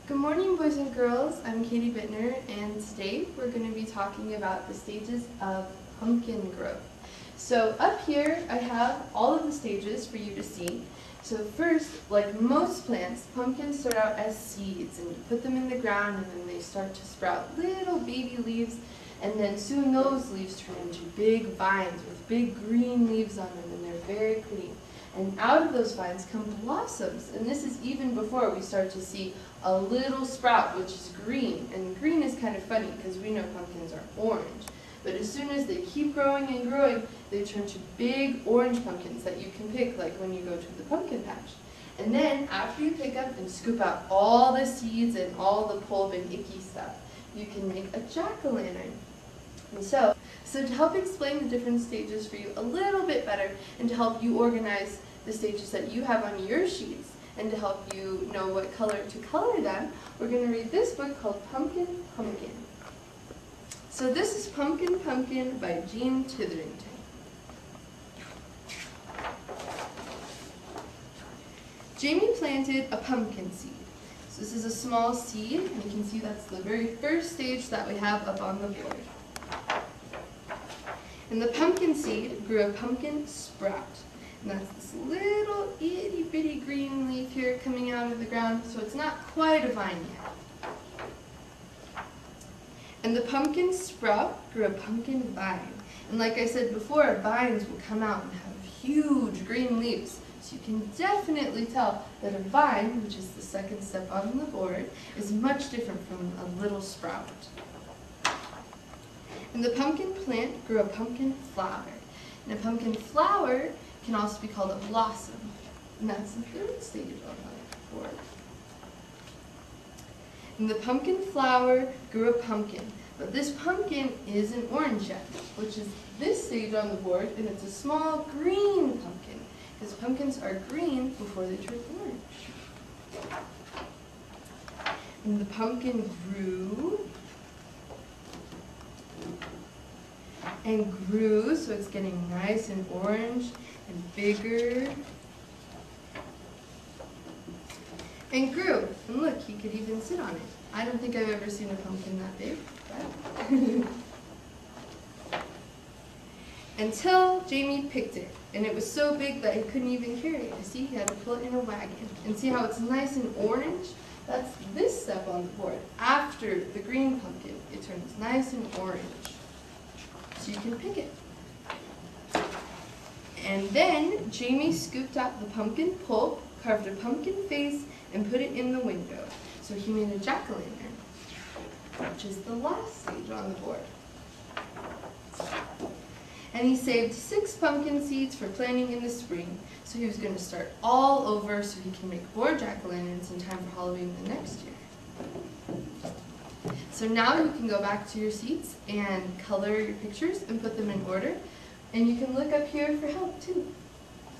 Good morning, boys and girls. I'm Katie Bittner, and today we're going to be talking about the stages of pumpkin growth. So up here I have all of the stages for you to see. So first, like most plants, pumpkins start out as seeds, and you put them in the ground and then they start to sprout little baby leaves, and then soon those leaves turn into big vines with big green leaves on them, and they're very pretty. And out of those vines come blossoms, and this is even before we start to see a little sprout, which is green. And green is kind of funny because we know pumpkins are orange. But as soon as they keep growing and growing, they turn to big orange pumpkins that you can pick, like when you go to the pumpkin patch. And then after you pick up and scoop out all the seeds and all the pulp and icky stuff, you can make a jack-o'-lantern. And so to help explain the different stages for you a little bit better, and to help you organize the stages that you have on your sheets, and to help you know what color to color them, we're going to read this book called Pumpkin, Pumpkin. So this is Pumpkin, Pumpkin by Jeanne Titherington. Jamie planted a pumpkin seed. So this is a small seed, and you can see that's the very first stage that we have up on the board. And the pumpkin seed grew a pumpkin sprout. And that's this little itty bitty green leaf here coming out of the ground, so it's not quite a vine yet. And the pumpkin sprout grew a pumpkin vine. And like I said before, vines will come out and have huge green leaves. So you can definitely tell that a vine, which is the second step on the board, is much different from a little sprout. And the pumpkin plant grew a pumpkin flower. And a pumpkin flower can also be called a blossom. And that's the third stage on the board. And the pumpkin flower grew a pumpkin. But this pumpkin isn't orange yet, which is this stage on the board, and it's a small green pumpkin, because pumpkins are green before they turn orange. And the pumpkin grew and grew, so it's getting nice and orange and bigger. And grew. And look, he could even sit on it. I don't think I've ever seen a pumpkin that big. But until Jamie picked it. And it was so big that he couldn't even carry it. You see, he had to pull it in a wagon. And see how it's nice and orange? That's this step on the board. After the green pumpkin, it turns nice and orange. So you can pick it. And then Jamie scooped out the pumpkin pulp, carved a pumpkin face, and put it in the window. So he made a jack-o'-lantern, which is the last stage on the board. And he saved 6 pumpkin seeds for planting in the spring. So he was going to start all over so he can make more jack-o'-lanterns in time for Halloween the next year. So now you can go back to your seats and color your pictures and put them in order. And you can look up here for help too.